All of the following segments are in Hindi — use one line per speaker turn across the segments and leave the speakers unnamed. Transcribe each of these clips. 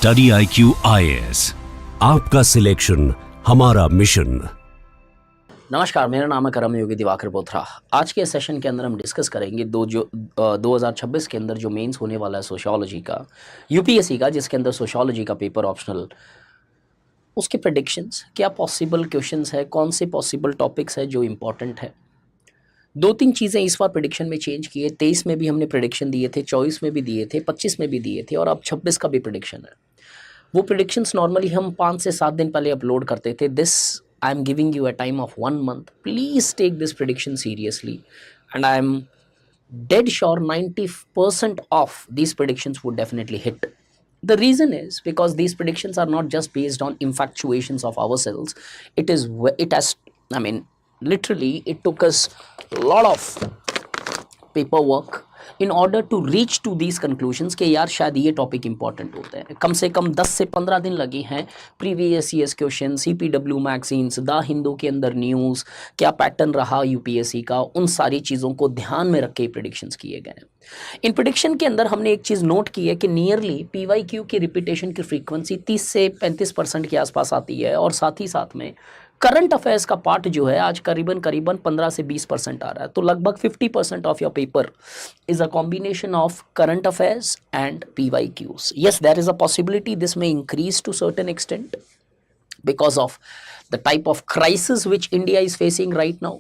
स्टडी IQ IAS, आपका सिलेक्शन हमारा मिशन।
नमस्कार, मेरा नाम है करम योगी दिवाकर बोथरा। आज के सेशन के अंदर हम डिस्कस करेंगे 2026 के अंदर जो मेंस होने वाला है सोशियोलॉजी का, यूपीएससी का, जिसके अंदर सोशियोलॉजी का पेपर ऑप्शनल, उसके प्रेडिक्शंस, क्या पॉसिबल क्वेश्चंस है, कौन से पॉसिबल टॉपिक्स है जो इम्पोर्टेंट है। दो तीन चीज़ें इस बार प्रेडिक्शन में चेंज किए। 23 में भी हमने प्रेडिक्शन दिए थे, 24 में भी दिए थे, 25 में भी दिए थे, और अब 26 का भी प्रेडिक्शन है। वो प्रेडिक्शंस नॉर्मली हम 5 से 7 दिन पहले अपलोड करते थे। This I am giving you a time of 1 month. Please take this prediction seriously, and I am dead sure 90% of these predictions would definitely hit. The reason is because these predictions are not just based on infatuations of ourselves. It has, I mean, literally it took us a lot of paperwork in order to reach to these conclusions कि यार शायद ये टॉपिक इंपॉर्टेंट होते हैं। कम से कम 10 से 15 दिन लगे हैं। Previous years question, CPW magazines, the Hindu के अंदर न्यूज़, क्या पैटर्न रहा यूपीएससी का, उन सारी चीज़ों को ध्यान में रख के प्रेडिक्शंस किए गए हैं। इन प्रेडिक्शन के अंदर हमने एक चीज़ नोट की है कि नियरली PYQ की रिपीटेशन की फ्रीक्वेंसी 30 से 35% के आसपास आती है, और साथ ही साथ में करंट अफेयर्स का पार्ट जो है आज करीबन 15 से 20% आ रहा है। तो लगभग 50% of your paper is a combination of current affairs and PYQs. Yes, there is a possibility this may increase to certain extent because of the type of crisis which India is facing right now.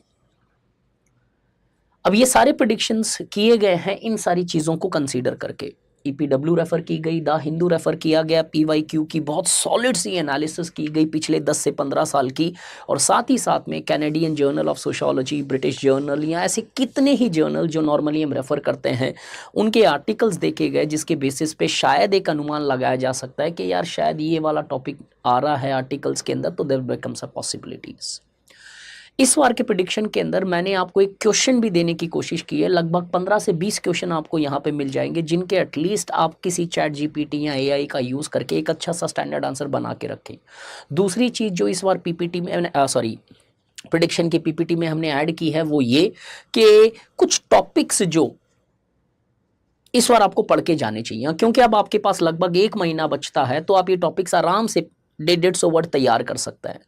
अब ये सारे प्रेडिक्शंस किए गए हैं इन सारी चीज़ों को कंसीडर करके। EPW रेफ़र की गई, द हिंदू रेफ़र किया गया, PYQ की बहुत सॉलिड सी एनालिसिस की गई पिछले 10 से 15 साल की, और साथ ही साथ में Canadian journal of sociology, British journal, या ऐसे कितने ही जर्नल जो नॉर्मली हम रेफ़र करते हैं, उनके आर्टिकल्स देखे गए, जिसके बेसिस पे शायद एक अनुमान लगाया जा सकता है कि यार शायद ये वाला टॉपिक आ रहा है आर्टिकल्स के अंदर, तो देयर बिकम्स अ पॉसिबिलिटीज़। इस बार के प्रेडिक्शन के अंदर मैंने आपको एक क्वेश्चन भी देने की कोशिश की है। लगभग 15 से 20 क्वेश्चन आपको यहाँ पे मिल जाएंगे, जिनके एटलीस्ट आप किसी चैट GPT या AI का यूज़ करके एक अच्छा सा स्टैंडर्ड आंसर बना के रखें। दूसरी चीज़ जो इस बार PPT में प्रेडिक्शन के PPT में हमने ऐड की है वो ये कि कुछ टॉपिक्स जो इस बार आपको पढ़ के जाने चाहिए, क्योंकि अब आपके पास लगभग 1 महीना बचता है, तो आप ये टॉपिक्स आराम से 150 वर्ड तैयार कर सकता है।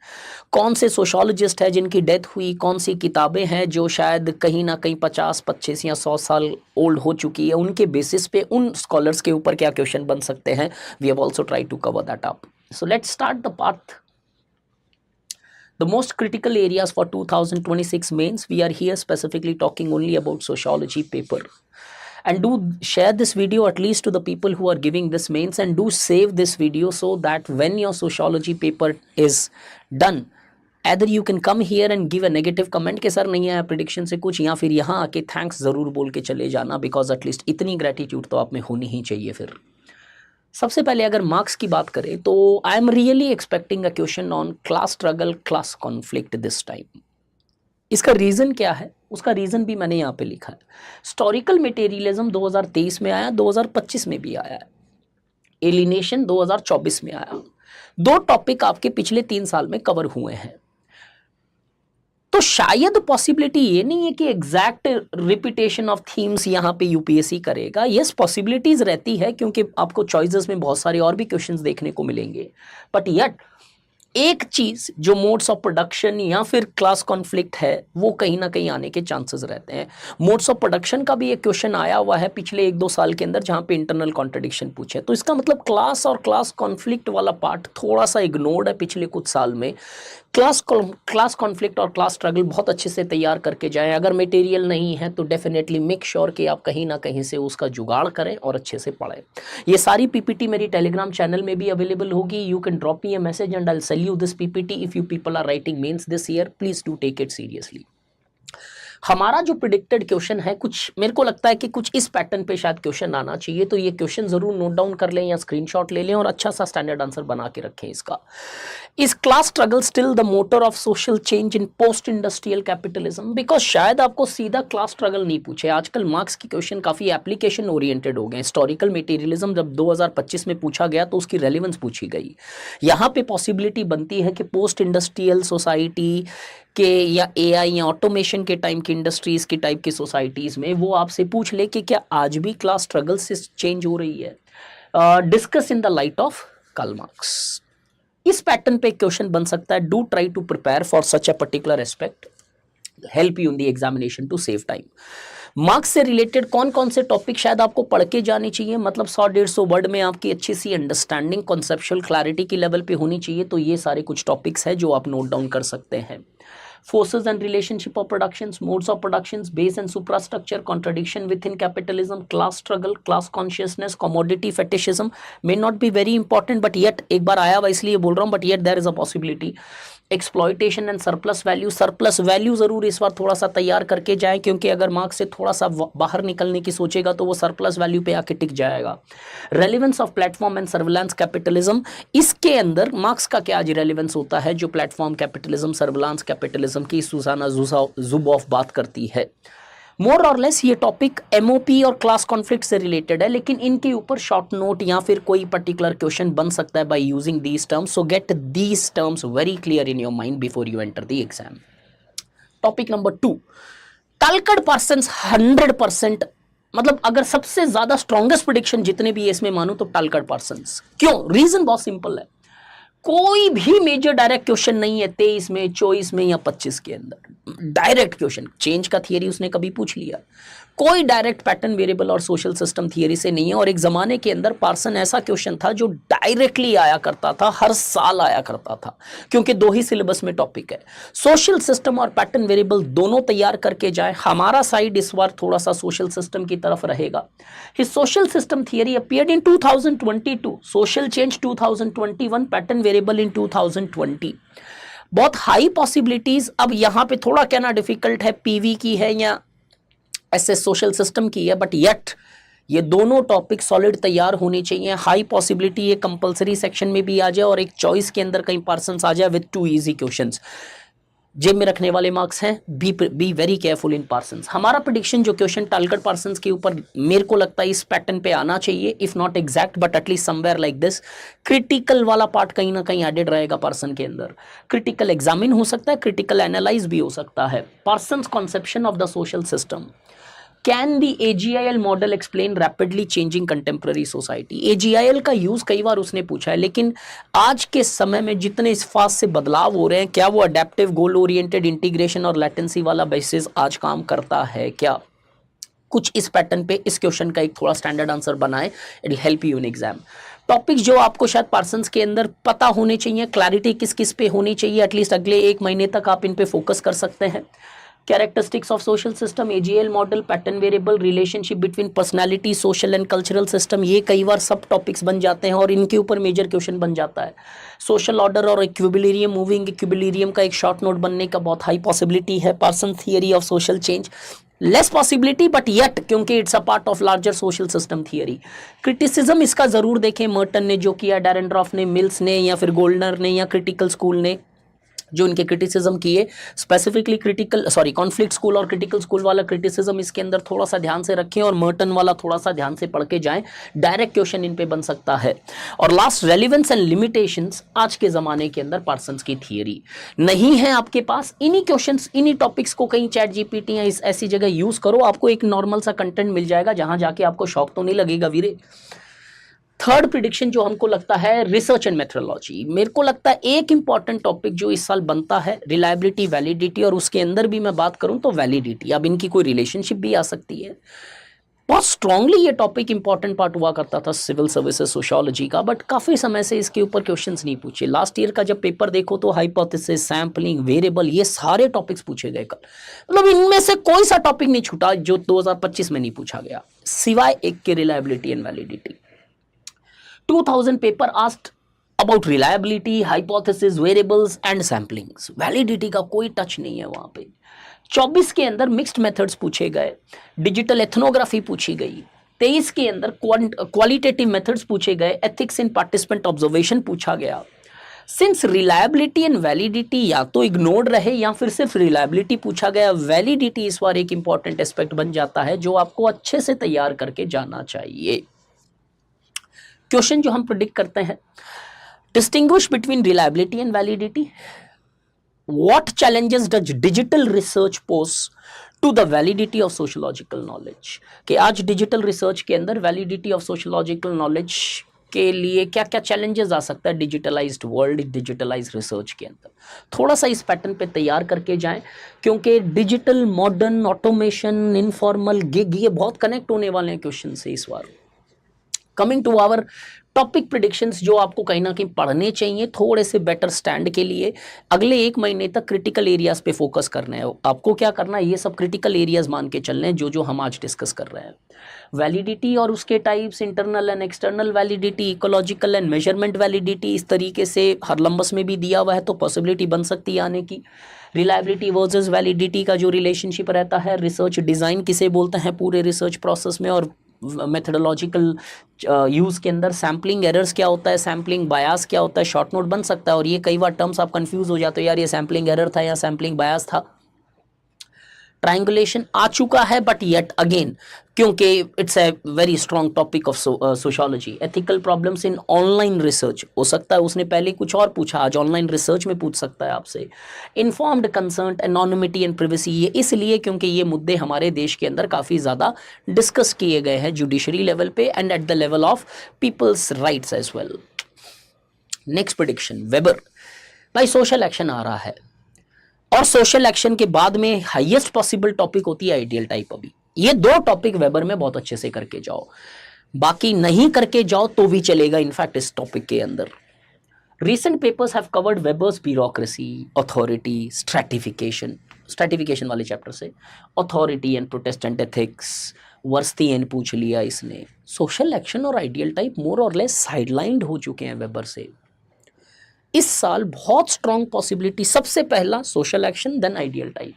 कौन से सोशोलॉजिस्ट है जिनकी डेथ हुई, कौन सी किताबें हैं जो शायद कहीं ना कहीं 50, 25 या 100 साल ओल्ड हो चुकी है, उनके बेसिस पे उन स्कॉलर्स के ऊपर क्या क्वेश्चन बन सकते हैं। We have also try to cover that up. So let's start the part. The most critical areas for 2026 mains, we are here specifically talking only about sociology paper. And do share this video at least to the people who are giving this mains, and do save this video so that when your sociology paper is done, either you can come here and give a negative comment कि सर नहीं आया प्रिडिक्शन से कुछ, या फिर यहाँ आके थैंक्स ज़रूर बोल के चले जाना, बिकॉज एटलीस्ट इतनी ग्रेटिट्यूड तो आप में होनी ही चाहिए। फिर सबसे पहले अगर मार्क्स की बात करें तो I am really expecting a question on class struggle, class conflict this time. इसका रीज़न क्या है, उसका रीज़न भी मैंने यहाँ पे लिखा है। हिस्टोरिकल मटेरियलिज्म 2023 में आया, 2025 में भी आया है, एलिनेशन 2024 में आया। दो टॉपिक आपके पिछले 3 साल में कवर हुए हैं, तो शायद पॉसिबिलिटी ये नहीं है कि एग्जैक्ट रिपीटेशन ऑफ थीम्स यहाँ पे यूपीएससी करेगा। यस, पॉसिबिलिटीज रहती है, क्योंकि आपको चॉइसेस में बहुत सारे और भी क्वेश्चंस देखने को मिलेंगे, बट यट एक चीज जो मोड्स ऑफ प्रोडक्शन या फिर क्लास कॉन्फ्लिक्ट है, वो कहीं ना कहीं आने के चांसेस रहते हैं। मोड्स ऑफ प्रोडक्शन का भी एक क्वेश्चन आया हुआ है पिछले 1-2 साल के अंदर, जहां पे इंटरनल कॉन्ट्रडिक्शन पूछे, तो इसका मतलब क्लास और क्लास कॉन्फ्लिक्ट वाला पार्ट थोड़ा सा इग्नोर्ड है पिछले कुछ साल में। क्लास कॉन्फ्लिक्ट और क्लास स्ट्रगल बहुत अच्छे से तैयार करके जाएं। अगर मटेरियल नहीं है तो डेफिनेटली मेक श्योर कि आप कहीं ना कहीं से उसका जुगाड़ करें और अच्छे से पढ़ें। ये सारी PPT मेरी टेलीग्राम चैनल में भी अवेलेबल होगी। You can drop me a message and I will sell you this PPT if you people are writing mains this year. Please do take it seriously. हमारा जो प्रिडिक्टेड क्वेश्चन है, कुछ मेरे को लगता है कि कुछ इस पैटर्न पे शायद क्वेश्चन आना चाहिए, तो ये क्वेश्चन जरूर नोट डाउन कर लें या स्क्रीनशॉट ले लें और अच्छा सा स्टैंडर्ड आंसर बना के रखें इसका। Is class struggle still the motor of social change in post industrial capitalism? Because शायद आपको सीधा क्लास स्ट्रगल नहीं पूछे। आजकल मार्क्स की क्वेश्चन काफी एप्लीकेशन ओरिएंटेड हो गए। हिस्टोरिकल मटेरियलिज्म जब 2025 में पूछा गया तो उसकी रेलिवेंस पूछी गई। यहाँ पे पॉसिबिलिटी बनती है कि पोस्ट इंडस्ट्रियल सोसाइटी के या AI या ऑटोमेशन के टाइम की इंडस्ट्रीज की टाइप की सोसाइटीज में वो आपसे पूछ ले कि क्या आज भी क्लास स्ट्रगल से चेंज हो रही है। Discuss in the light of Karl Marx. इस पैटर्न पे क्वेश्चन बन सकता है। Do try to prepare for such a particular aspect, help you in the examination to save time. Marx से रिलेटेड कौन कौन से टॉपिक शायद आपको पढ़ के जाने चाहिए, मतलब 100-150 वर्ड में आपकी अच्छी सी अंडरस्टैंडिंग, कॉन्सेप्चुअल क्लैरिटी की लेवल पे होनी चाहिए। तो ये सारे कुछ टॉपिक्स हैं जो आप नोट डाउन कर सकते हैं। Forces and relationship of productions, modes of productions, base and suprastructure, contradiction within capitalism, class struggle, class consciousness, commodity fetishism may not be very important, but yet एक बार आया हुआ इसलिए बोल रहा हूँ, but yet there is a possibility. Exploitation and surplus value जरूर इस बार थोड़ा सा तैयार करके जाए, क्योंकि अगर मार्क्स से थोड़ा सा बाहर निकलने की सोचेगा तो वो सरप्लस वैल्यू पे आके टिक जाएगा। Relevance of platform and surveillance capitalism, इसके अंदर मार्क्स का क्या आज रेलिवेंस होता है जो प्लेटफॉर्म कैपिटलिज्म, सर्विलांस कैपिटलिज्म की सुजाना जुबॉफ बात करती है। मोर और लेस ये टॉपिक एमओपी और क्लास कॉन्फ्लिक्ट से रिलेटेड है, लेकिन इनके ऊपर शॉर्ट नोट या फिर कोई पर्टिकुलर क्वेश्चन बन सकता है by using these terms. So get these terms very clear in your mind before you enter the exam. Topic number 2, Talcott Parsons 100%, मतलब अगर सबसे ज्यादा स्ट्रॉन्गेस्ट प्रेडिक्शन जितने भी इसमें मानो तो टालकड़ पार्सन्स। क्यों? रीजन बहुत सिंपल है, कोई भी मेजर डायरेक्ट क्वेश्चन नहीं है 23 में, 24 में या 25 के अंदर डायरेक्ट क्वेश्चन। चेंज का थियरी उसने कभी पूछ लिया, कोई डायरेक्ट पैटर्न वेरिएबल और सोशल सिस्टम थियरी से नहीं है। और एक जमाने के अंदर पार्सन ऐसा क्वेश्चन था जो डायरेक्टली आया करता था, हर साल आया करता था, क्योंकि 2 ही सिलेबस में टॉपिक है। सोशल सिस्टम और पैटर्न वेरिएबल दोनों तैयार करके जाए। हमारा साइड इस बार थोड़ा सा सोशल सिस्टम की तरफ रहेगा। His social system theory appeared in 2022, social change 2021, pattern variable in 2020। बहुत हाई पॉसिबिलिटीज, अब यहां पे थोड़ा कहना डिफिकल्ट है पीवी की है या ऐसे सोशल सिस्टम की है, बट येट ये दोनों टॉपिक सॉलिड तैयार होने चाहिए। हाई पॉसिबिलिटी ये कंपलसरी सेक्शन में भी आ जाए और एक चॉइस के अंदर कहीं पार्सन्स आ जाए विद 2 इजी क्वेश्चंस। जेब में रखने वाले मार्क्स हैं, be very careful in Parsons. हमारा प्रेडिक्शन जो क्वेश्चन टालकड़ पार्सन्स के ऊपर मेरे को लगता है इस पैटर्न पे आना चाहिए, if not exact but at least somewhere like this. Critical वाला पार्ट कहीं ना कहीं एडेड रहेगा पार्सन के अंदर। क्रिटिकल एग्जामिन हो सकता है, क्रिटिकल एनालाइज भी हो सकता है। Parsons conception of the social system, can the AGIL model explain rapidly changing contemporary society. AGIL का यूज कई बार उसने पूछा है, लेकिन आज के समय में जितने इस फास्ट से बदलाव हो रहे हैं, क्या वो अडेप्टिव गोल ओरिएंटेड इंटीग्रेशन और लेटेंसी वाला बेसिस आज काम करता है क्या? कुछ इस पैटर्न पे इस क्वेश्चन का एक थोड़ा स्टैंडर्ड आंसर बनाए, it will help you in exam. Topics जो आपको शायद पार्सन्स के अंदर पता होने चाहिए, क्लैरिटी किस किस पे होनी चाहिए, एटलीस्ट अगले 1 महीने तक आप इन पे फोकस कर सकते हैं। Characteristics of social system, AGIL model, pattern variable, relationship between personality, social and cultural system, ये कई बार सब टॉपिक्स बन जाते हैं और इनके ऊपर मेजर क्वेश्चन बन जाता है। सोशल ऑर्डर और इक्विलिब्रियम, मूविंग इक्विलिब्रियम का एक शॉर्ट नोट बनने का बहुत हाई पॉसिबिलिटी है। Parson theory of social change, less possibility but yet, क्योंकि it's a part of larger social system theory. Criticism इसका जरूर देखें, मर्टन ने जो किया, डेरेंड्रॉफ ने, मिल्स ने या फिर गोल्डनर ने या क्रिटिकल स्कूल ने जो इनके क्रिटिसिज्म किए, स्पेसिफिकली कॉन्फ्लिक्ट स्कूल और क्रिटिकल स्कूल वाला क्रिटिसिज्म इसके अंदर थोड़ा सा ध्यान से रखें और मर्टन वाला थोड़ा सा ध्यान से पढ़ के जाएं, डायरेक्ट क्वेश्चन इन पे बन सकता है। और लास्ट, रेलिवेंस एंड लिमिटेशंस, आज के जमाने के अंदर पार्सन्स की थियरी नहीं है आपके पास, इन्हीं क्वेश्चंस इन्हीं टॉपिक्स को कहीं चैट जीपीटी या ऐसी जगह यूज करो, आपको एक नॉर्मल सा कंटेंट मिल जाएगा जहां जाके आपको शौक तो नहीं लगेगा वीरे। थर्ड प्रिडिक्शन जो हमको लगता है, रिसर्च एंड मेथोडोलॉजी। मेरे को लगता है एक इंपॉर्टेंट टॉपिक जो इस साल बनता है, रिलायबिलिटी, वैलिडिटी, और उसके अंदर भी मैं बात करूं तो वैलिडिटी। अब इनकी कोई रिलेशनशिप भी आ सकती है। बहुत स्ट्रांगली ये टॉपिक इंपॉर्टेंट पार्ट हुआ करता था सिविल सर्विसेज सोशियोलॉजी का, बट काफी समय से इसके ऊपर क्वेश्चंस नहीं पूछे। लास्ट ईयर का जब पेपर देखो तो हाइपोथेसिस, सैम्पलिंग, वेरिएबल, ये सारे टॉपिक्स पूछे गए कल, मतलब इनमें से कोई सा टॉपिक नहीं छूटा जो 2025 में नहीं पूछा गया, सिवाय एक के reliability and validity. 2000 paper asked about reliability, hypothesis, variables and samplings. Validity का कोई टच नहीं है वहां पे। 24 के अंदर मिक्स्ड मेथड्स पूछे गए, डिजिटल एथनोग्राफी पूछी गई। 23 के अंदर क्वालिटेटिव मेथड्स पूछे गए, एथिक्स इन पार्टिसिपेंट ऑब्जर्वेशन पूछा गया। सिंस रिलायबिलिटी एंड वैलिडिटी या तो इग्नोर्ड रहे या फिर सिर्फ रिलायबिलिटी पूछा गया, वैलिडिटी इस बार एक इंपॉर्टेंट एस्पेक्ट बन जाता है जो आपको अच्छे से तैयार करके जाना चाहिए। क्वेश्चन जो हम प्रेडिक्ट करते हैं, distinguish between reliability and validity. What challenges does digital research pose to the validity of sociological knowledge. कि आज डिजिटल रिसर्च के अंदर वैलिडिटी ऑफ सोशियोलॉजिकल नॉलेज के लिए क्या क्या चैलेंजेस आ सकता है डिजिटलाइज्ड वर्ल्ड, डिजिटलाइज्ड रिसर्च के अंदर, थोड़ा सा इस पैटर्न पे तैयार करके जाएं, क्योंकि digital, modern, automation, informal, gig, ये बहुत कनेक्ट होने वाले हैं क्वेश्चन से इस बार। Coming to our topic predictions, जो आपको कहीं ना कहीं पढ़ने चाहिए थोड़े से बेटर स्टैंड के लिए। अगले 1 महीने तक क्रिटिकल एरियाज पे फोकस करना है आपको। क्या करना है, ये सब क्रिटिकल एरियाज मान के चलने हैं जो हम आज डिस्कस कर रहे हैं। वैलिडिटी और उसके types, internal and external validity, ecological and measurement validity, इस तरीके से हर लंबस में भी दिया हुआ है, तो पॉसिबिलिटी बन सकती है आने की। रिलायबिलिटी वर्सेस वैलिडिटी का जो रिलेशनशिप रहता है, रिसर्च डिज़ाइन किसे बोलते हैं पूरे रिसर्च प्रोसेस में, और मेथडोलॉजिकल यूज़ के अंदर सैम्पलिंग एरर्स क्या होता है, सैम्पलिंग बायास क्या होता है, शॉर्ट नोट बन सकता है। और ये कई बार टर्म्स आप कंफ्यूज हो जाते हो, यार ये सैम्पलिंग एरर था या सैम्पलिंग बायास था। ट्रायंगुलेशन आ चुका है, बट येट अगेन, क्योंकि it's a very strong topic of sociology. Ethical problems in online research, हो सकता है उसने पहले कुछ और पूछा, आज ऑनलाइन रिसर्च में पूछ सकता है आपसे। Informed concern, anonymity and privacy, ये इसलिए क्योंकि ये मुद्दे हमारे देश के अंदर काफ़ी ज़्यादा डिस्कस किए गए हैं जुडिशरी लेवल पे and at the level of people's rights as well. Next prediction, Weber. भाई सोशल एक्शन आ रहा है, और सोशल एक्शन के बाद में हाईएस्ट पॉसिबल टॉपिक होती है आइडियल टाइप। अभी ये 2 टॉपिक वेबर में बहुत अच्छे से करके जाओ, बाकी नहीं करके जाओ तो भी चलेगा इनफैक्ट इस टॉपिक के अंदर। recent papers have covered Weber's bureaucracy, authority, stratification वाले चैप्टर से, authority and protestant ethics, वर्स्तियन पूछ लिया इसने। सोशल एक्शन और आइडियल टाइप मोर और लेस साइडलाइंड हो चुके हैं वेबर से। इस साल बहुत स्ट्रॉन्ग पॉसिबिलिटी, सबसे पहला social action, then ideal type.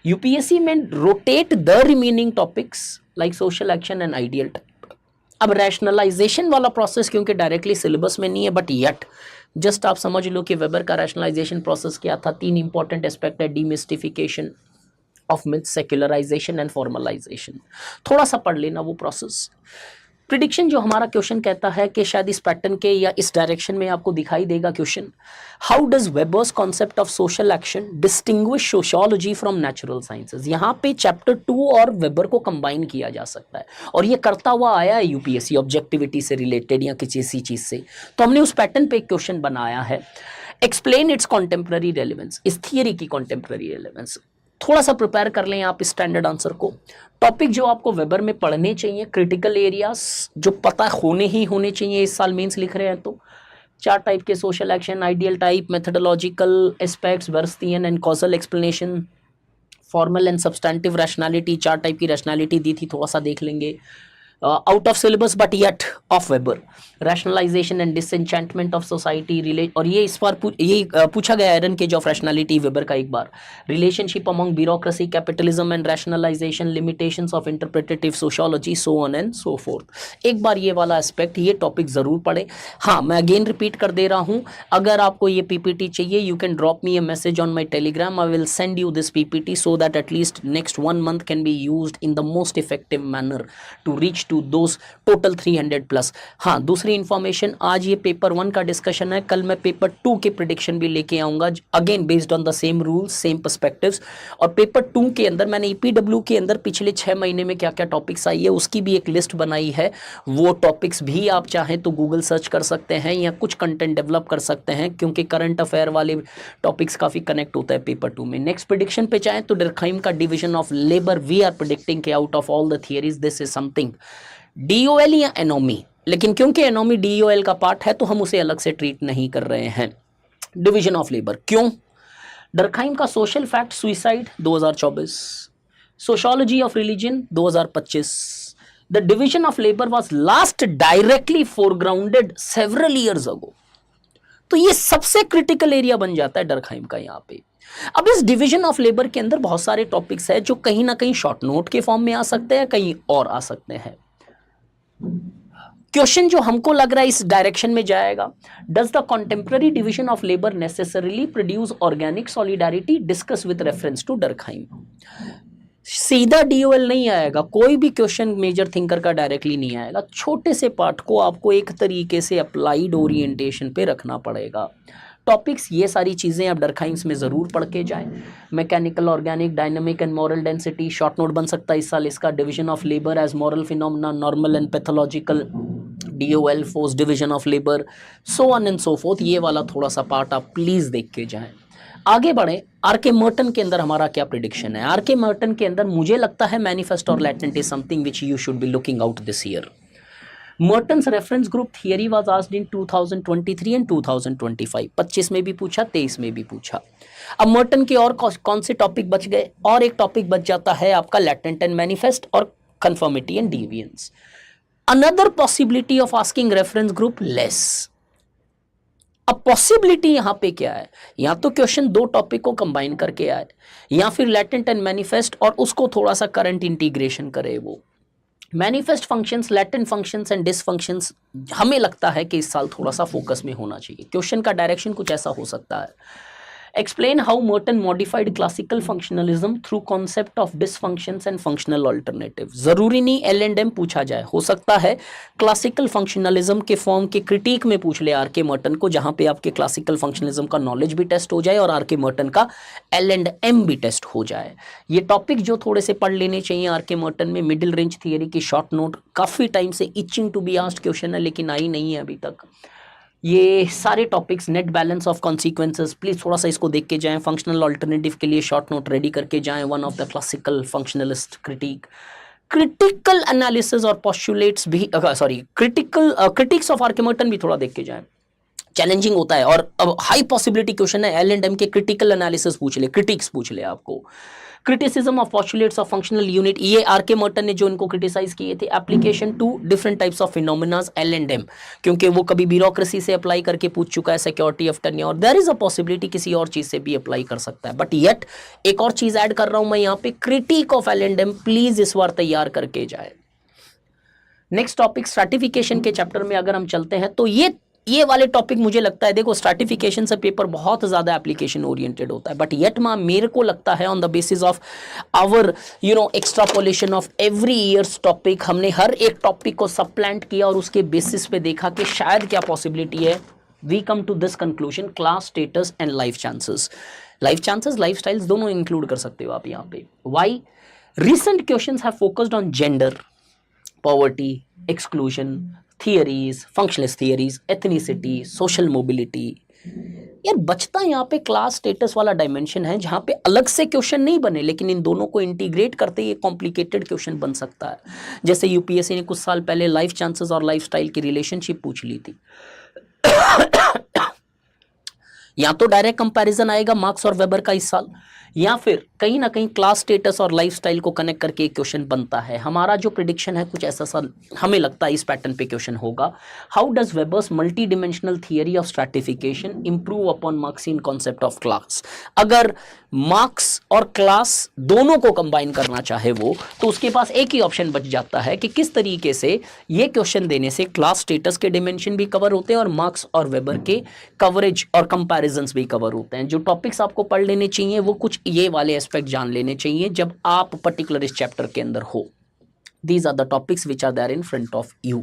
UPSC में rotate the remaining topics like social action and ideal type. अब रैशनलाइजेशन वाला प्रोसेस क्योंकि डायरेक्टली सिलेबस में नहीं है, बट येट जस्ट आप समझ लो कि वेबर का रैशनलाइजेशन प्रोसेस क्या था। 3 इंपॉर्टेंट एस्पेक्ट है, demystification of myth, secularization and formalization. थोड़ा सा पढ़ लेना वो प्रोसेस। प्रिडिक्शन जो हमारा क्वेश्चन कहता है कि शायद इस पैटर्न के या इस डायरेक्शन में आपको दिखाई देगा question, how does Weber's concept of social action distinguish sociology from natural sciences. यहाँ पे चैप्टर 2 और वेबर को कंबाइन किया जा सकता है, और ये करता हुआ आया है यूपीएससी ऑब्जेक्टिविटी से रिलेटेड या किसी चीज से, तो हमने उस पैटर्न पे एक क्वेश्चन बनाया है। एक्सप्लेन इट्स कॉन्टेम्प्ररी रेलिवेंस, इस थियरी की कॉन्टेम्प्ररी रेलिवेंस। थोड़ा सा प्रिपेयर कर लें आप स्टैंडर्ड आंसर को। टॉपिक जो आपको वेबर में पढ़ने चाहिए, क्रिटिकल एरियाज जो पता होने ही होने चाहिए, इस साल मेंस लिख रहे हैं तो 4 टाइप के, social action, ideal type, methodological aspects, verstehen and causal explanation, formal and substantive rationality. 4 type की रैशनैलिटी दी थी, थोड़ा सा देख लेंगे। Out of syllabus but yet of Weber, rationalization and disenchantment of society relate, और ये इस बार पूछा गया iron cage of rationality Weber का एक बार। Relationship among bureaucracy, capitalism and rationalization, limitations of interpretative sociology, so on and so fourth. एक बार ये वाला एस्पेक्ट, ये टॉपिक जरूर पढ़े। हाँ, मैं अगेन रिपीट कर दे रहा हूँ, अगर आपको ये पीपीटी चाहिए, you can drop me a message on my Telegram, I will send you this PPT so that at least next 1 month can be used in the most effective manner to reach to those total 300+। हाँ, दूसरी इंफॉर्मेशन, आज ये पेपर 1 का डिस्कशन है, कल मैं पेपर 2 के प्रिडिक्शन भी लेके आऊंगा, again based on the same rules, same perspectives. और पेपर 2 के अंदर मैंने ईपीडब्ल्यू के अंदर पिछले 6 महीने में क्या क्या टॉपिक्स आई है उसकी भी एक लिस्ट बनाई है। वो टॉपिक्स भी आप चाहें तो गूगल सर्च कर सकते हैं या कुछ कंटेंट डेवलप कर सकते हैं, क्योंकि करंट अफेयर वाले टॉपिक्स काफी कनेक्ट होता है पेपर 2 में। नेक्स्ट प्रिडिक्शन पे चाहें तो डर्कहाइम का division of labour, we are predicting के out of all the theories this is something DOL या एनोमी, लेकिन क्योंकि एनोमी डीओएल का पार्ट है तो हम उसे अलग से ट्रीट नहीं कर रहे हैं। डिवीजन ऑफ लेबर क्यों? डर्कहाइम का social fact suicide 2024, sociology of religion 2025। The division of labour was last directly foregrounded several years ago. तो ये सबसे क्रिटिकल एरिया बन जाता है डर्कहाइम का यहाँ पे। अब इस डिवीजन ऑफ लेबर के अंदर बहुत सारे टॉपिक्स हैं जो कहीं ना कहीं शॉर्ट नोट के फॉर्म में आ सकते हैं, कहीं और आ सकते हैं। क्वेश्चन जो हमको लग रहा है इस डायरेक्शन में जाएगा, does the contemporary division of labour necessarily produce organic solidarity, discuss with reference to Durkheim. सीधा डीओएल नहीं आएगा, कोई भी क्वेश्चन मेजर थिंकर का डायरेक्टली नहीं आएगा। छोटे से पार्ट को आपको एक तरीके से अप्लाइड ओरिएंटेशन पे रखना पड़ेगा। टॉपिक्स ये सारी चीज़ें आप डर्कहाइम्स में ज़रूर पढ़ के जाएं। Mechanical, organic, dynamic and moral density, short note बन सकता है इस साल इसका। Division of labour as moral phenomena, normal and pathological, DOL, forced division of labour, so on and so forth. ये वाला थोड़ा सा पार्ट आप प्लीज देख के जाएं। आगे बढ़े, आरके मर्टन के अंदर हमारा क्या प्रिडिक्शन है? आरके मर्टन के अंदर मुझे लगता है मैनिफेस्ट और latent is something which you should be looking out this year. Merton's reference group theory was asked in 2023 and 2025, 25 में भी पूछा, 23 में भी पूछा। अब मर्टन के और कौन से टॉपिक बच गए? और एक टॉपिक बच जाता है आपका लैटेंट एंड मैनिफेस्ट और conformity and deviance. Another possibility of asking reference group less. अब पॉसिबिलिटी यहां पे क्या है? या तो क्वेश्चन दो टॉपिक को कंबाइन करके आए, या फिर लैटेंट एंड मैनिफेस्ट और उसको थोड़ा सा करंट इंटीग्रेशन करे। वो manifest functions, latent functions and dysfunctions हमें लगता है कि इस साल थोड़ा सा फोकस में होना चाहिए। क्वेश्चन का डायरेक्शन कुछ ऐसा हो सकता है, explain how Merton modified classical functionalism through concept of dysfunctions and functional alternative. जरूरी नहीं L&M पूछा जाए, हो सकता है क्लासिकल फंक्शनलिज्म के फॉर्म के क्रिटिक में पूछ ले आरके मर्टन को, जहां पे आपके क्लासिकल फंक्शनलिज्म का नॉलेज भी टेस्ट हो जाए और आरके मर्टन का L&M भी टेस्ट हो जाए। ये टॉपिक जो थोड़े से पढ़ लेने चाहिए आरके मर्टन में, मिडिल रेंज थियरी की शॉर्ट नोट काफी टाइम से itching to be asked question है लेकिन आई नहीं है अभी तक। ये सारे topics, net balance of consequences, please थोड़ा सा इसको देख के जाएं। फंक्शनल अल्टरनेटिव के लिए शॉर्ट नोट रेडी करके जाएं। One of the classical functionalist critique, critical analysis और पोस्टुलेट्स भी, sorry critics of RK Merton भी थोड़ा देख के जाएं। चैलेंजिंग होता है और अब हाई पॉसिबिलिटी क्वेश्चन है L&M के क्रिटिकल एनालिसिस पूछ ले, क्रिटिक्स पूछ ले आपको। Criticism of postulates of functional unit, ये आरके मर्टन ने जो इनको क्रिटिसाइज किए थे। Application to different types of phenomenas L&M, क्योंकि वो कभी ब्यूरोक्रेसी से अप्लाई करके पूछ चुका है, security of tenure, there is a possibility किसी और चीज से भी अप्लाई कर सकता है। बट येट एक और चीज ऐड कर रहा हूं मैं यहाँ पे, क्रिटिक ऑफ L&M प्लीज इस बार तैयार करके जाए। नेक्स्ट टॉपिक स्ट्रैटिफिकेशन के चैप्टर में अगर हम चलते हैं तो ये वाले टॉपिक मुझे लगता है, देखो स्ट्रैटिफिकेशन से पेपर बहुत ज्यादा एप्लीकेशन ओरिएंटेड होता है, बट येट मेरे को लगता है on the basis of our extrapolation of every years topic, हमने हर एक टॉपिक को सबप्लांट किया और उसके बेसिस पे देखा कि शायद क्या पॉसिबिलिटी है। We come to this conclusion, class status and life chances, life styles दोनों इंक्लूड कर सकते हो आप यहाँ पे। Why? Recent questions have focused on gender, poverty, exclusion theories, functionalist theories, ethnicity, social mobility. यार बचता यहाँ पे क्लास स्टेटस वाला डायमेंशन है, जहां पे अलग से क्वेश्चन नहीं बने लेकिन इन दोनों को इंटीग्रेट करते ये कॉम्प्लिकेटेड क्वेश्चन बन सकता है। जैसे यूपीएससी ने कुछ साल पहले लाइफ चांसेस और लाइफस्टाइल की रिलेशनशिप पूछ ली थी। या तो डायरेक्ट कंपैरिजन आएगा मार्क्स और वेबर का इस साल, या फिर कहीं ना कहीं क्लास स्टेटस और लाइफस्टाइल को कनेक्ट करके एक क्वेश्चन बनता है। हमारा जो प्रिडिक्शन है कुछ ऐसा सा हमें लगता है इस पैटर्न पे क्वेश्चन होगा। How does Weber's multi dimensional theory of stratification improve upon Marxian concept of class? अगर मार्क्स और क्लास दोनों को कंबाइन करना चाहे वो, तो उसके पास एक ही ऑप्शन बच जाता है कि किस तरीके से ये क्वेश्चन देने से क्लास स्टेटस के डिमेंशन भी कवर होते हैं और मार्क्स और वेबर के कवरेज और कंपैरिजंस भी कवर होते हैं। जो टॉपिक्स आपको पढ़ लेने चाहिए वो कुछ ये वाले एस्पेक्ट जान लेने चाहिए जब आप पर्टिकुलर इस चैप्टर के अंदर हो। These are the topics which are there in front of you.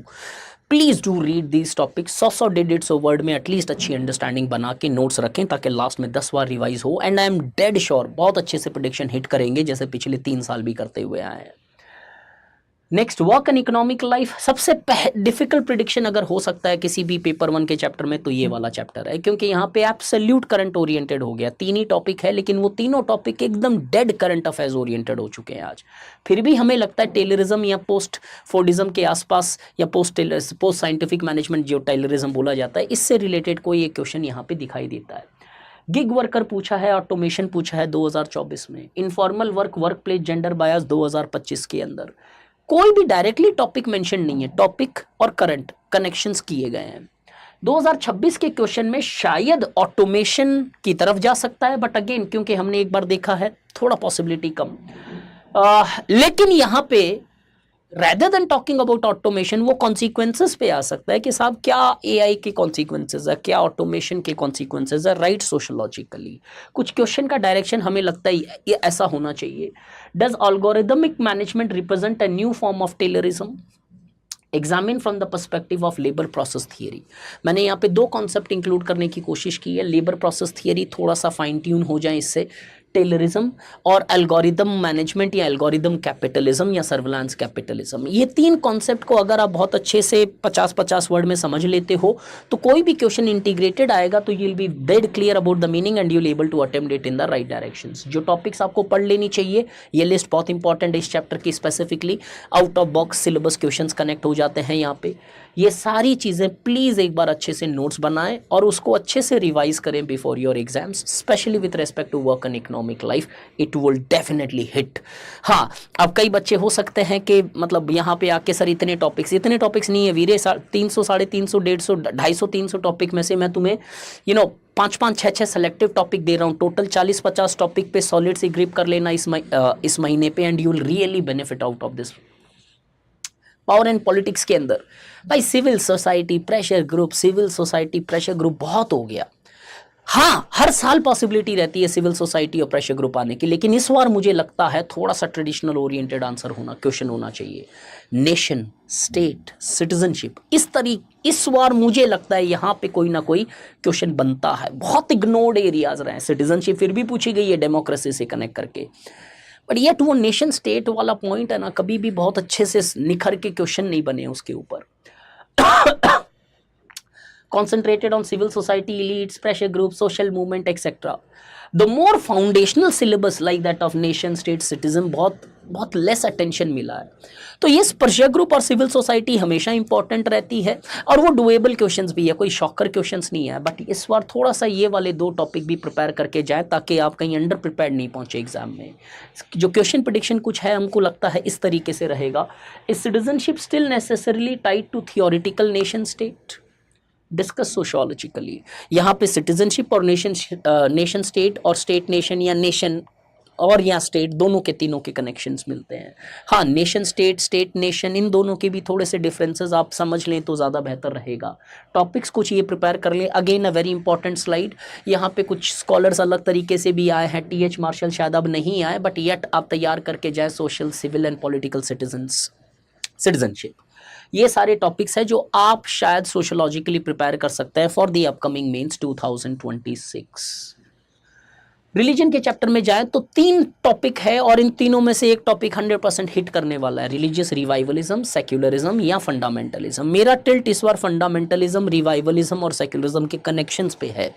Please do read these topics. 100 digits of word में एटलीस्ट अच्छी अंडरस्टैंडिंग बना के नोट्स रखें ताकि लास्ट में 10 बार रिवाइज हो। And I am dead sure बहुत अच्छे से प्रेडिक्शन हिट करेंगे जैसे पिछले 3 साल भी करते हुए आए हैं। Next, work and economic life. सबसे डिफिकल्ट प्रिडिक्शन अगर हो सकता है किसी भी पेपर 1 के चैप्टर में तो ये वाला चैप्टर है, क्योंकि यहाँ पे एब्सोल्यूट करंट ओरिएंटेड हो गया। 3 ही टॉपिक है लेकिन वो तीनों टॉपिक एकदम डेड करंट अफेयर्स ओरिएंटेड हो चुके हैं आज। फिर भी हमें लगता है टेलरिज्म या पोस्ट फोर्डिज्म के आसपास या पोस्ट साइंटिफिक मैनेजमेंट जो टेलरिज्म बोला जाता है, इससे रिलेटेड कोई एक क्वेश्चन यहाँ पे दिखाई देता है। गिग वर्कर पूछा है, ऑटोमेशन पूछा है 2024 में, informal work, work place, gender bias 2025 के अंदर। कोई भी डायरेक्टली टॉपिक मेंशन नहीं है, टॉपिक और करंट कनेक्शंस किए गए हैं। 2026 के क्वेश्चन में शायद ऑटोमेशन की तरफ जा सकता है, बट अगेन क्योंकि हमने एक बार देखा है थोड़ा पॉसिबिलिटी कम। लेकिन यहाँ पे rather than talking about automation वो कॉन्सिक्वेंसेस पे आ सकता है कि साहब क्या AI के कॉन्सिक्वेंसेस है, क्या ऑटोमेशन के कॉन्सिक्वेंसेस है, राइट सोशोलॉजिकली। कुछ क्वेश्चन का डायरेक्शन हमें लगता है ये ऐसा होना चाहिए। Does algorithmic management represent a new form of Taylorism? Examine from the perspective of labour process theory. मैंने यहाँ पे 2 कॉन्सेप्ट इंक्लूड करने की कोशिश की है। लेबर प्रोसेस थियरी थोड़ा सा फाइन ट्यून हो जाए इससे, टेलरिज्म और एल्गोरिदम मैनेजमेंट या एल्गोरिदम कैपिटलिज्म या सर्विलांस कैपिटलिज्म। ये तीन कॉन्सेप्ट को अगर आप बहुत अच्छे से 50-50 वर्ड में समझ लेते हो तो कोई भी क्वेश्चन इंटीग्रेटेड आएगा तो you will be dead clear about the meaning and you will able to attempt it in the right directions. जो टॉपिक्स आपको पढ़ लेनी चाहिए, ये लिस्ट बहुत इंपॉर्टेंट है इस चैप्टर की, specifically out of box syllabus questions connect हो जाते हैं यहाँ पे। ये सारी चीज़ें प्लीज़ एक बार अच्छे से नोट्स बनाएं और उसको अच्छे से रिवाइज करें before your exams, specially with respect to work and economic life, it will definitely hit. हाँ, अब कई बच्चे हो सकते हैं कि मतलब यहाँ पे आके सर इतने टॉपिक्स नहीं है वीरे, 300, 350, 150, 250, 300 टॉपिक में से मैं तुम्हें 5-5, 6-6 सेलेक्टिव टॉपिक दे रहा हूँ, टोटल 40-50 टॉपिक पे सॉलिड सी ग्रिप कर लेना इस महीने पे and you will really benefit out of this. Power and politics के अंदर भाई सिविल सोसाइटी प्रेशर ग्रुप बहुत हो गया। हाँ, हर साल पॉसिबिलिटी रहती है सिविल सोसाइटी और प्रेशर ग्रुप आने की, लेकिन इस बार मुझे लगता है थोड़ा सा ट्रेडिशनल ओरिएंटेड आंसर क्वेश्चन होना चाहिए। नेशन, स्टेट, सिटीजनशिप, इस बार मुझे लगता है यहाँ पे कोई ना कोई क्वेश्चन बनता है। बहुत इग्नोर्ड एरियाज रहे हैं, सिटीजनशिप फिर भी पूछी गई है डेमोक्रेसी से कनेक्ट करके, बट येट वो नेशन स्टेट वाला पॉइंट है ना, कभी भी बहुत अच्छे से निखर के क्वेश्चन नहीं बने उसके ऊपर। Concentrated on civil society elites, pressure groups, social movement, etc. The more foundational syllabus like that of nation, state, citizen बहुत लेस अटेंशन मिला है। तो ये प्रेशर ग्रुप और सिविल सोसाइटी हमेशा इंपॉर्टेंट रहती है और वो डुएबल क्वेश्चंस भी है, कोई शॉकर क्वेश्चंस नहीं है, बट इस बार थोड़ा सा ये वाले 2 टॉपिक भी प्रिपेयर करके जाए ताकि आप कहीं अंडर प्रिपेयर्ड नहीं पहुंचे एग्जाम में। जो क्वेश्चन प्रेडिक्शन कुछ है हमको लगता है इस तरीके से रहेगा, is citizenship still necessarily tied to theoretical nation state? Discuss sociologically. यहाँ पे सिटीजनशिप और नेशन स्टेट और स्टेट नेशन या नेशन और या स्टेट दोनों के तीनों के कनेक्शंस मिलते हैं। हाँ, नेशन स्टेट, स्टेट नेशन, इन दोनों के भी थोड़े से डिफरेंसेस आप समझ लें तो ज़्यादा बेहतर रहेगा। टॉपिक्स कुछ ये प्रिपेयर कर लें। Again a very important slide, यहाँ पे कुछ स्कॉलर्स अलग तरीके से भी आए हैं, TH मार्शल शायद अब नहीं आए, बट येट आप तैयार करके जाए social, civil and political citizenship. ये सारे टॉपिक्स हैं जो आप शायद सोशियोलॉजिकली प्रिपेयर कर सकते हैं for the upcoming mains 2026। Religion के चैप्टर में जाए तो 3 टॉपिक है और इन तीनों में से एक टॉपिक 100% हिट करने वाला है, रिलीजियस रिवाइवलिज्म, सेक्युलरिज्म या फंडामेंटलिज्म। मेरा टिल्ट इस बार फंडामेंटलिज्म, रिवाइवलिज्म और सेक्युलरिज्म के कनेक्शंस पे है।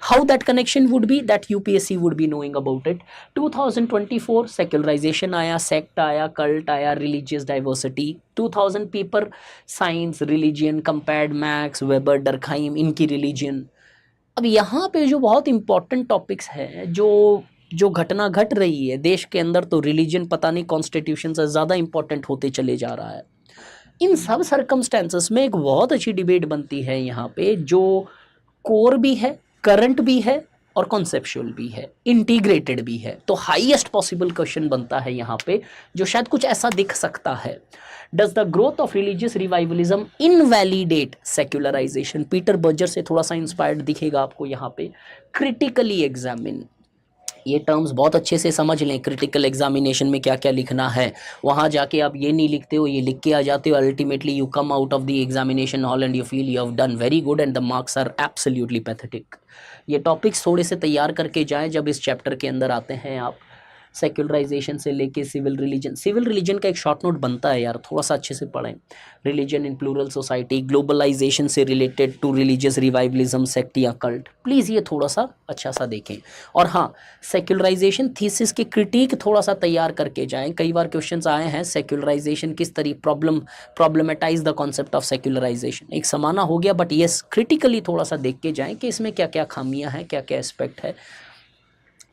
How that connection would be, that UPSC would be knowing about it. 2024 secularization आया, sect आया, cult आया, religious diversity. 2000 paper science, religion, compared Max, Weber, Durkheim, इनकी religion। अब यहाँ पे जो बहुत इंपॉर्टेंट टॉपिक्स हैं, जो घटना घट रही है देश के अंदर, तो रिलीजन पता नहीं कॉन्स्टिट्यूशन से ज़्यादा इंपॉर्टेंट होते चले जा रहा है। इन सब सर्कमस्टेंसेस में एक बहुत अच्छी डिबेट बनती है यहाँ पे, जो कोर भी है, करंट भी है और कॉन्सेप्चुअल भी है, इंटीग्रेटेड भी है। तो हाईएस्ट पॉसिबल क्वेश्चन बनता है यहाँ पे, जो शायद कुछ ऐसा दिख सकता है। Does the growth of religious revivalism invalidate secularisation? Peter Berger से थोड़ा सा इंस्पायर्ड दिखेगा आपको यहाँ पे। क्रिटिकली एग्जामिन, ये टर्म्स बहुत अच्छे से समझ लें। क्रिटिकल एग्जामिनेशन में क्या क्या लिखना है, वहाँ जाके आप ये नहीं लिखते हो, ये लिख के आ जाते हो, ultimately you come out of the examination hall and you feel you have done very good and the marks are absolutely pathetic. ये टॉपिक्स थोड़े से तैयार करके जाएं जब इस चैप्टर के अंदर आते हैं आप। सेक्युलराइजेशन से लेके सिविल रिलीजन का एक शॉर्ट नोट बनता है यार, थोड़ा सा अच्छे से पढ़ें। Religion in plural society, globalization से related to religious revivalism, sect या कल्ट, प्लीज़ ये थोड़ा सा अच्छा सा देखें। और हाँ, सेक्युलराइजेशन थीसिस की क्रिटिक थोड़ा सा तैयार करके जाएं। कई बार क्वेश्चंस आए हैं, सेक्युलराइजेशन किस तरह प्रॉब्लमेटाइज द कॉन्सेप्ट ऑफ सेक्युलराइजेशन। एक समाना हो गया, बट येस क्रिटिकली थोड़ा सा देख के जाएं कि इसमें क्या क्या खामियां हैं, क्या क्या एस्पेक्ट है,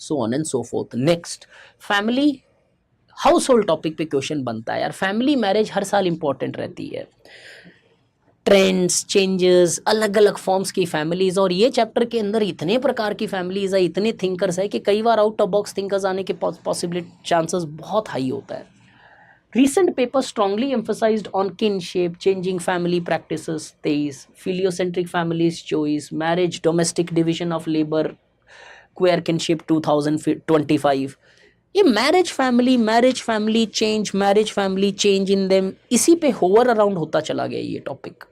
so on and so forth. Next, family house hold topic पे क्वेश्चन बनता है यार। फैमिली मैरिज हर साल इंपॉर्टेंट रहती है, ट्रेंड्स, चेंजेस, अलग अलग फॉर्म्स की फैमिलीज, और ये चैप्टर के अंदर इतने प्रकार की फैमिलीज है, इतने थिंकर्स है कि कई बार आउट ऑफ बॉक्स थिंकर्स आने के पॉसिबिलिटी चांसेस बहुत हाई होता है। Recent paper strongly emphasized on kinship, changing family practices, 23, filiocentric families choice, marriage, domestic division of labor, queer kinship 2025। ये marriage family change in them, इसी पे होवर अराउंड होता चला गया ये टॉपिक।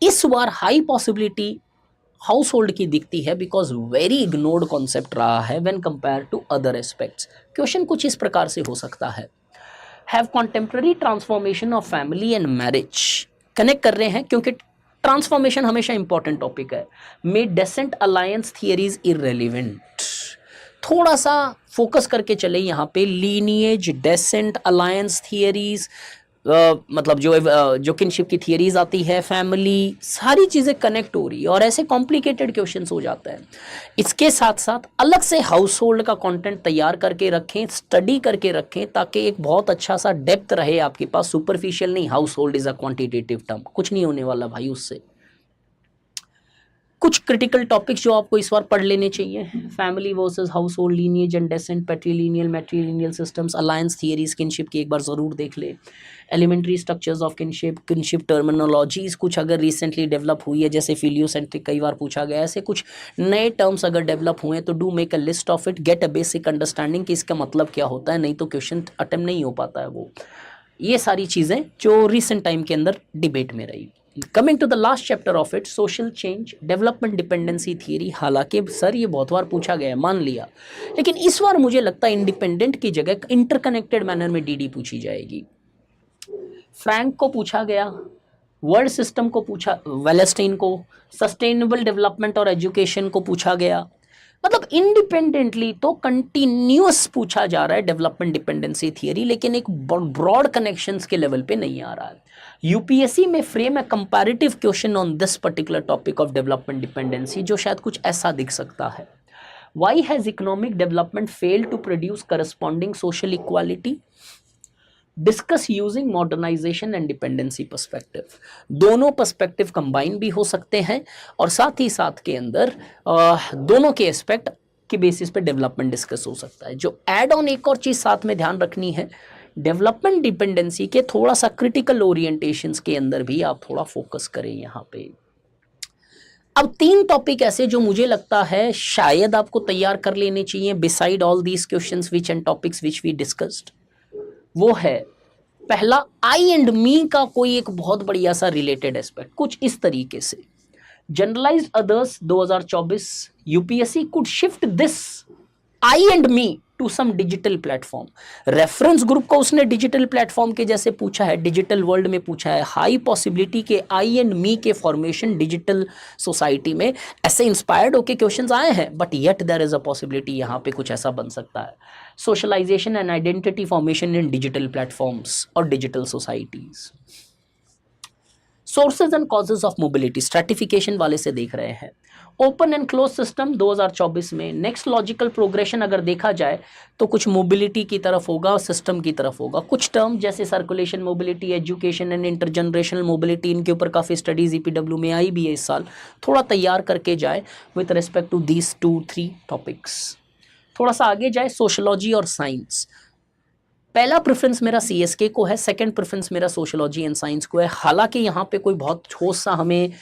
इस बार हाई पॉसिबिलिटी हाउस होल्ड की दिखती है, बिकॉज वेरी इग्नोर्ड कॉन्सेप्ट रहा है when compare to other aspects. Question कुछ इस प्रकार से हो सकता है, have contemporary transformation of family and marriage, connect कर रहे हैं क्योंकि ट्रांसफॉर्मेशन हमेशा इंपॉर्टेंट टॉपिक है, made descent alliance theories irrelevant. थोड़ा सा फोकस करके चले यहाँ पे, लीनिएज, डेसेंट अलायंस थियरीज, मतलब जो किनशिप की थियरीज आती है, फैमिली, सारी चीज़ें कनेक्ट हो रही है और ऐसे कॉम्प्लिकेटेड क्वेश्चंस हो जाता है। इसके साथ साथ अलग से हाउस होल्ड का कंटेंट तैयार करके रखें, स्टडी करके रखें, ताकि एक बहुत अच्छा सा डेप्थ रहे आपके पास, सुपरफिशियल नहीं। House hold is a quantitative term, कुछ नहीं होने वाला भाई उससे। कुछ क्रिटिकल टॉपिक्स जो आपको इस बार पढ़ लेने चाहिए, family versus household, lineage and descent, patrilineal matrilineal systems, alliance theories, kinship की एक बार ज़रूर देख ले, elementary structures of kinship, kinship terminologies कुछ अगर रिसेंटली डेवलप हुई है, जैसे फिलियोसेंट्रिक कई बार पूछा गया, ऐसे कुछ नए टर्म्स अगर डेवलप हुए हैं तो do make a list of it, get a basic understanding कि इसका मतलब क्या होता है, नहीं तो क्वेश्चन अटेम्प्ट नहीं हो पाता है वो। ये सारी चीज़ें जो रिसेंट टाइम के अंदर डिबेट में रही। Coming to the last chapter of it, social change, development dependency theory. हालांकि सर ये बहुत बार पूछा गया है, मान लिया, लेकिन इस बार मुझे लगता है इंडिपेंडेंट की जगह इंटरकनेक्टेड मैनर में डीडी पूछी जाएगी। फ्रैंक को पूछा गया, वर्ल्ड सिस्टम को पूछा, वेलेस्टाइन को, सस्टेनेबल डेवलपमेंट और एजुकेशन को पूछा गया। मतलब इंडिपेंडेंटली तो कंटिन्यूअस पूछा जा रहा है डेवलपमेंट डिपेंडेंसी थियरी, लेकिन एक ब्रॉड कनेक्शंस के लेवल पे नहीं आ रहा है। यूपीएससी में फ्रेम है comparative question on this particular topic of development dependency, जो शायद कुछ ऐसा दिख सकता है। Why has economic development failed to produce corresponding social equality, discuss using modernisation and dependency perspective. दोनों पर्सपेक्टिव कंबाइन भी हो सकते हैं और साथ ही साथ के अंदर दोनों के एस्पेक्ट के बेसिस पे डेवलपमेंट डिस्कस हो सकता है। जो एड ऑन एक और चीज साथ में ध्यान रखनी है, डेवलपमेंट डिपेंडेंसी के थोड़ा सा क्रिटिकल ओरिएंटेशंस के अंदर भी आप थोड़ा फोकस करें यहाँ पे। अब 3 टॉपिक ऐसे जो मुझे लगता है शायद आपको तैयार कर लेने चाहिए, beside all these questions which and topics which we discussed. वो है पहला, आई एंड मी का कोई एक बहुत बढ़िया सा रिलेटेड एस्पेक्ट, कुछ इस तरीके से, generalised others 2024, UPSC could shift this I and me to some digital platform. Reference group को उसने डिजिटल प्लेटफॉर्म के जैसे पूछा है, डिजिटल वर्ल्ड में पूछा है, हाई पॉसिबिलिटी के आई एंड मी के फॉर्मेशन डिजिटल सोसाइटी में ऐसे इंस्पायर्ड होके क्वेश्चंस आए हैं, but yet there is a possibility यहाँ पे कुछ ऐसा बन सकता है। Socialization and identity formation in digital platforms और digital societies. Sources and causes of mobility, stratification वाले से देख रहे हैं। ओपन एंड क्लोज सिस्टम 2024 में नेक्स्ट लॉजिकल प्रोग्रेशन अगर देखा जाए तो कुछ मोबिलिटी की तरफ होगा, सिस्टम की तरफ होगा। कुछ टर्म जैसे circulation mobility, education and intergenerational mobility, इनके ऊपर काफ़ी स्टडीज ईपीडब्ल्यू में आई भी है इस साल, थोड़ा तैयार करके जाए with respect to these 2-3 topics. थोड़ा सा आगे जाए, सोशलॉजी और साइंस। पहला प्रेफरेंस मेरा सीएसके को है, सेकंड प्रेफरेंस मेरा सोशलॉजी एंड साइंस को है। हालांकि यहाँ पे कोई बहुत ठोस सा हमें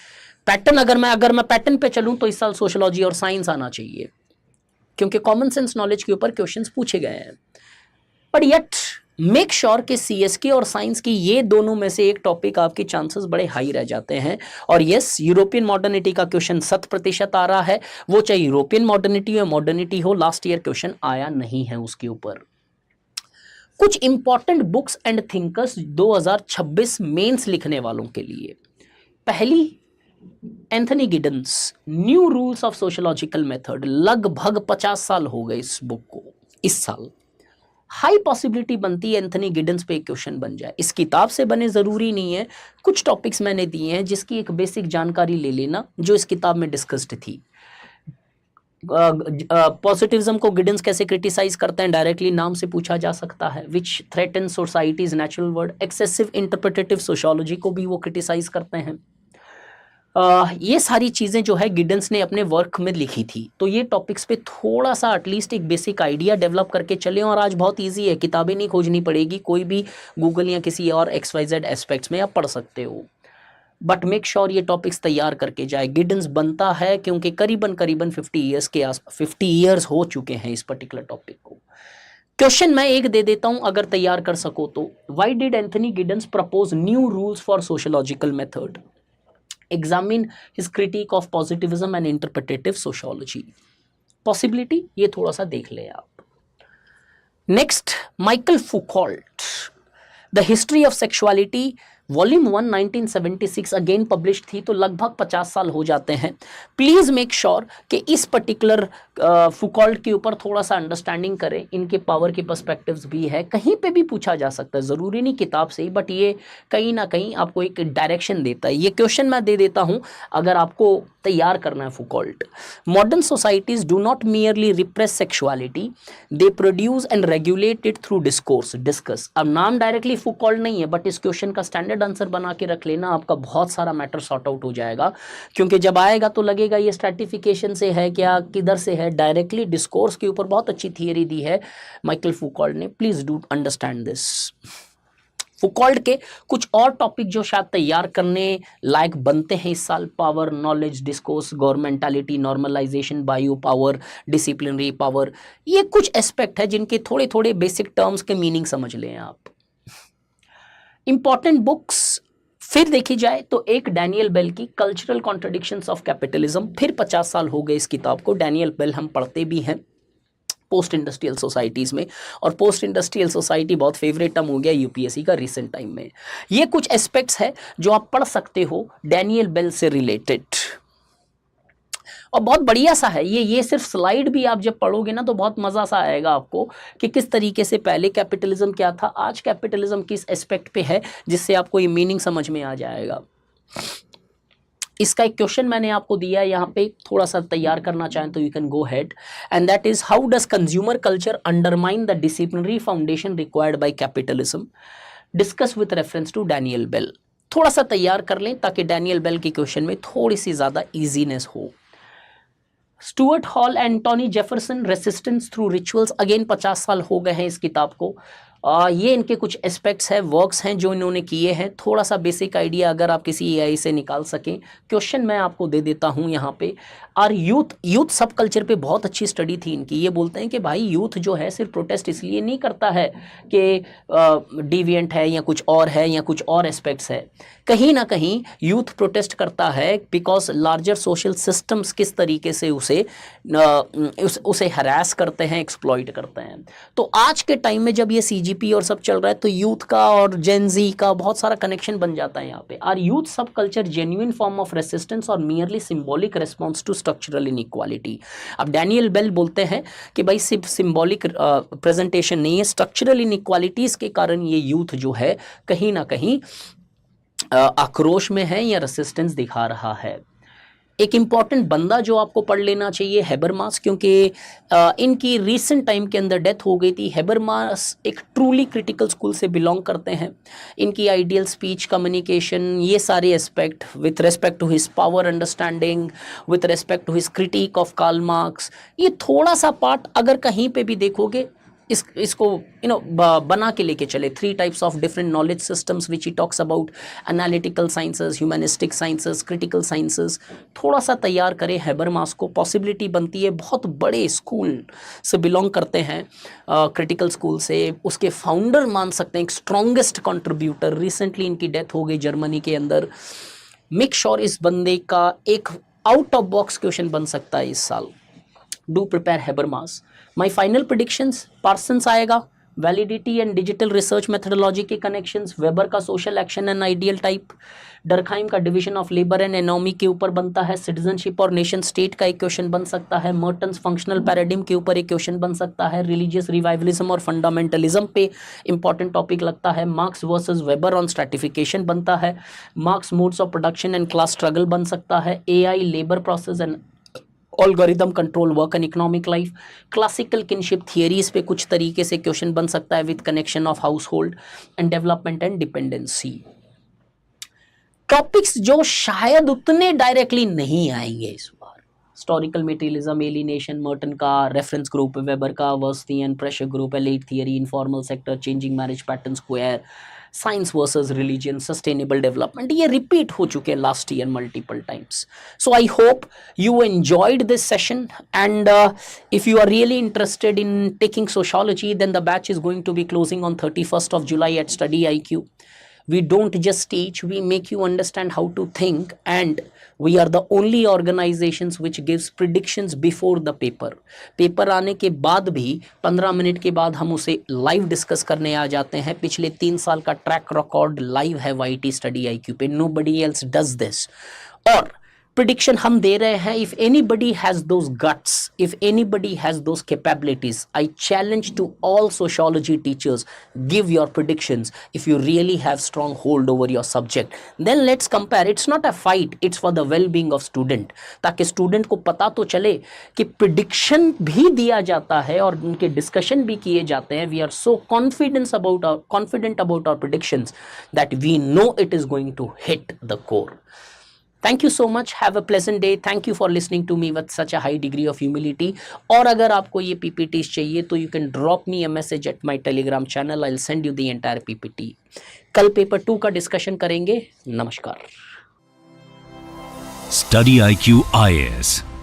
पैटर्न, अगर मैं पैटर्न पे चलूं तो इस साल सोशलॉजी और साइंस आना चाहिए, क्योंकि कॉमन सेंस नॉलेज के ऊपर क्वेश्चंस पूछे गए हैं। बट येट मेक श्योर कि सीएसके और साइंस की ये दोनों में से एक टॉपिक आपके चांसेस बड़े हाई रह जाते हैं। और यस, यूरोपियन मॉडर्निटी का क्वेश्चन 100% आ रहा है, वो चाहे यूरोपियन मॉडर्निटी या मॉडर्निटी हो, लास्ट ईयर क्वेश्चन आया नहीं है उसके ऊपर। कुछ important books and thinkers 2026 mains लिखने वालों के लिए। पहली, Anthony Giddens, new rules of sociological method. लगभग 50 साल हो गए इस बुक को इस साल। हाई पॉसिबिलिटी बनती है एंथनी गिडन्स पे एक क्वेश्चन बन जाए। इस किताब से बने जरूरी नहीं है, कुछ टॉपिक्स मैंने दिए हैं जिसकी एक बेसिक जानकारी ले लेना जो इस किताब में डिस्कस्ड थी। पॉजिटिविज्म को गिडन्स कैसे क्रिटिसाइज करते हैं, डायरेक्टली नाम से पूछा जा सकता है। Which threaten societies natural world. Excessive interpretative sociology को भी वो क्रिटिसाइज करते हैं। ये सारी चीज़ें जो है गिडन्स ने अपने वर्क में लिखी थी, तो ये टॉपिक्स पे थोड़ा सा एटलीस्ट एक बेसिक आइडिया डेवलप करके चलें। और आज बहुत इजी है, किताबें नहीं खोजनी पड़ेगी, कोई भी गूगल या किसी और XYZ एस्पेक्ट्स में आप पढ़ सकते हो। बट मेक श्योर ये टॉपिक्स तैयार करके जाए। गिडन्स बनता है क्योंकि करीबन 50 ईयर्स के आस 50 ईयर्स हो चुके हैं इस पर्टिकुलर टॉपिक को। क्वेश्चन मैं एक दे देता हूं, अगर तैयार कर सको तो। Why did Anthony Giddens propose new rules for sociological method. Examine his critique of positivism and interpretative sociology. Possibility ये थोड़ा सा देख ले आप। Next, Michael Foucault, the history of sexuality, volume 1 1976 again publish थी, तो लगभग 50 साल हो जाते हैं। प्लीज़ मेक श्योर कि इस पर्टिकुलर फुकॉल्ट के ऊपर थोड़ा सा अंडरस्टैंडिंग करें, इनके पावर के पर्सपेक्टिव्स भी है, कहीं पे भी पूछा जा सकता है, ज़रूरी नहीं किताब से ही, बट ये कहीं ना कहीं आपको एक डायरेक्शन देता है। ये क्वेश्चन मैं दे देता हूँ अगर आपको तैयार करना है Foucault. Modern societies do not merely repress sexuality, they produce and regulate it through discourse, discuss. अब नाम डायरेक्टली फुकॉल्ट नहीं है, बट इस क्वेश्चन का स्टैंडर्ड आंसर बना के रख लेना, आपका बहुत सारा मैटर सॉर्ट आउट हो जाएगा, क्योंकि जब आएगा तो लगेगा ये स्ट्रैटिफिकेशन से है क्या, किधर से है, डायरेक्टली डिस्कोर्स के ऊपर बहुत अच्छी थियरी दी है माइकल फुकॉल्ट ने। Please do understand this. Foucault के कुछ और टॉपिक जो शायद तैयार करने लायक बनते हैं इस साल, power, knowledge, discourse, governmentality, normalization, bio power, disciplinary power, ये कुछ एस्पेक्ट है जिनके थोड़े थोड़े बेसिक टर्म्स के मीनिंग समझ लें आप। इंपॉर्टेंट बुक्स फिर देखी जाए तो एक डैनियल बेल की कल्चरल कॉन्ट्रडिक्शंस ऑफ कैपिटलिज्म, फिर 50 साल हो गए इस किताब को। डैनियल बेल हम पढ़ते भी हैं पोस्ट इंडस्ट्रियल सोसाइटीज़ में, और पोस्ट इंडस्ट्रियल सोसाइटी बहुत फेवरेट टर्म हो गया यूपीएससी का रिसेंट टाइम में। ये कुछ एस्पेक्ट्स है जो आप पढ़ सकते हो डैनियल बेल से रिलेटेड, और बहुत बढ़िया सा है ये सिर्फ स्लाइड भी आप जब पढ़ोगे ना तो बहुत मज़ा सा आएगा आपको कि किस तरीके से पहले कैपिटलिज्म क्या था, आज कैपिटलिज्म किस एस्पेक्ट पे है, जिससे आपको ये मीनिंग समझ में आ जाएगा। इसका एक क्वेश्चन मैंने आपको दिया है यहाँ पे, थोड़ा सा तैयार करना चाहें तो you can go ahead, and that is how does consumer culture undermine the disciplinary foundation required by capitalism, discuss with reference to Daniel Bell. थोड़ा सा तैयार कर लें ताकि डैनियल बेल के क्वेश्चन में थोड़ी सी ज़्यादा ईजीनेस हो। Stuart Hall and Tony Jefferson, resistance through rituals, again 50 साल हो गए हैं इस किताब को। ये इनके कुछ एस्पेक्ट्स हैं, वर्क्स हैं जो इन्होंने किए हैं। थोड़ा सा बेसिक आइडिया अगर आप किसी एआई से निकाल सकें। क्वेश्चन मैं आपको दे देता हूं यहाँ पे, आर यूथ सब कल्चर पे बहुत अच्छी स्टडी थी इनकी। ये बोलते हैं कि भाई यूथ जो है सिर्फ प्रोटेस्ट इसलिए नहीं करता है कि डिविएंट है या कुछ और है या कुछ और एस्पेक्ट्स है, कहीं ना कहीं यूथ प्रोटेस्ट करता है बिकॉज लार्जर सोशल सिस्टम्स किस तरीके से उसे हरास करते हैं, एक्सप्लॉइट करते हैं। तो आज के टाइम में जब ये सीजीपी और सब चल रहा है तो यूथ का और जेन जी का बहुत सारा कनेक्शन बन जाता है यहाँ पे। Are youth subculture genuine form of resistance और merely symbolic response to structural inequality. अब डैनियल बेल बोलते हैं कि भाई सिर्फ सिंबॉलिक प्रेजेंटेशन नहीं है, स्ट्रक्चरल इनइक्वालिटीज के कारण ये यूथ जो है कहीं ना कहीं आक्रोश में है या रेसिस्टेंस दिखा रहा है। एक इम्पॉर्टेंट बंदा जो आपको पढ़ लेना चाहिए हैबरमास, क्योंकि इनकी रीसेंट टाइम के अंदर डेथ हो गई थी। हैबरमास एक ट्रूली क्रिटिकल स्कूल से बिलोंग करते हैं। इनकी आइडियल स्पीच, कम्युनिकेशन, ये सारे aspect with respect to his power understanding, with respect to his critique of Karl Marx, ये थोड़ा सा पार्ट अगर कहीं पे भी देखोगे इसको बना के लेके चले। 3 types of different knowledge systems which he talks about, analytical sciences, humanistic sciences, critical sciences. थोड़ा सा तैयार करें हैबरमास को, पॉसिबिलिटी बनती है। बहुत बड़े स्कूल से बिलोंग करते हैं, क्रिटिकल स्कूल से। उसके फाउंडर मान सकते हैं, एक स्ट्रॉन्गेस्ट कंट्रीब्यूटर। रिसेंटली इनकी डेथ हो गई जर्मनी के अंदर। मेक श्योर इस बंदे का एक आउट ऑफ बॉक्स क्वेश्चन बन सकता है इस साल। Do prepare Habermas. My final predictions, Parsons आएगा, validity and digital research methodology के कनेक्शंस, वेबर का social action and ideal type, Durkheim का division of labour and economy के ऊपर बनता है, सिटीजनशिप और नेशन स्टेट का एक क्वेश्चन बन सकता है, मर्टन्स फंक्शनल पैराडिम के ऊपर एक क्वेश्चन बन सकता है, रिलीजियस रिवाइवलिज्म और फंडामेंटलिज्म पे इंपॉर्टेंट टॉपिक लगता है, marks versus weber on stratification बनता है, marks modes of production and class struggle बन सकता है, AI, labour process and algorithm control work and economic life, classical kinship theories पे कुछ तरीके से क्वेश्चन बन सकता है with connection of household and development and dependency। Topics जो शायद उतने डायरेक्टली नहीं आएंगे इस बार, हिस्टोरिकल मेटेरियलिज्म, एलिनेशन, मर्टन का रेफरेंस ग्रुप, वेबर का verstehen pressure group, elite theory, informal sector, changing marriage pattern, square, science versus religion, sustainable development, ये रिपीट हो चुके हैं last year multiple times. So I hope you enjoyed this session, and if you are really interested in taking sociology, then the batch is going to be closing on 31st of July at Study IQ. We don't just teach, we make you understand how to think, and we are the only organizations which gives predictions before the paper. Paper आने के बाद भी 15 मिनट के बाद हम उसे लाइव डिस्कस करने आ जाते हैं. पिछले 3 साल का ट्रैक रिकॉर्ड लाइव है YT स्टडी IQ पे. Nobody else does this. और प्रिडिक्शन हम दे रहे हैं. If anybody has those guts, if anybody has those capabilities, I challenge to all sociology teachers, give your predictions. If you really have strong hold over your subject, then let's compare. It's not a fight, it's for the well being of student. ताकि स्टूडेंट को पता तो चले कि प्रिडिक्शन भी दिया जाता है और उनके डिस्कशन भी किए जाते हैं. We are so confident about our predictions that we know it is going to hit the core. Thank you so much. Have a pleasant day. Thank you for listening to me with such a high degree of humility. और अगर आपको ये PPTs चाहिए तो you can drop me a message at my Telegram channel. I'll send you the entire PPT. कल पेपर 2 का डिस्कशन करेंगे. नमस्कार.
Study IQ IAS